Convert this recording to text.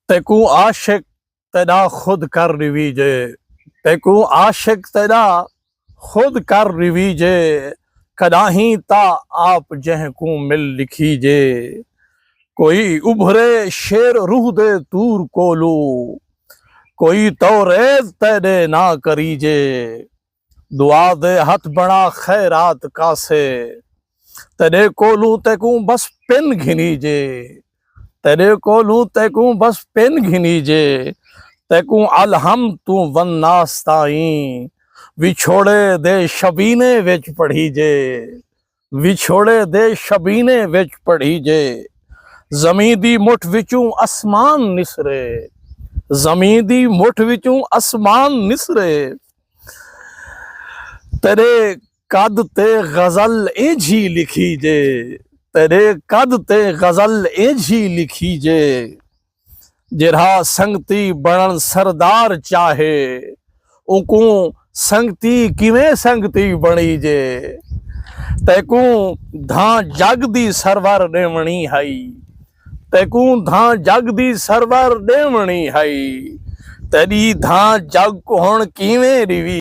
तैकू आशिक तेरा खुद कर रिवीजे, तैकू आशिक तेरा खुद कर रिवीजे, कदाही ता आप जहकू मिल लिखीजे। कोई उभरे शेर रूह दे तूर कोलू, कोई तो रेज तेरे ना करीजे। दुआ दे हथ बड़ा खैरात कासे, तेरे कोलू तैकू बस पिन घिनीजे। तेरे कोलू तैकू बस पिन घिनीजे। तैकू अलहम तू वन नास्ताई, विछोड़े दे शबीने विच पढ़ीजे। विछोड़े दे शबीने विच पढ़ीजे। ज़मीं दी मुठ विचों आसमान निसरे, ज़मीं दी मुठ विचों आसमान निसरे। तेरे कद ते गजल इंझी लिखी जे, तेरे कद ते गजल इंझी लिखी जे। जिरा संगती बनन सरदार चाहे, उकू संगती किवें संगती बनी जे। तैकू धां जग दी सरवर देवणी हई, तैकू धां जग दी सरवर देवणी हई। तेरी धां जग को हुण किवें रिवी।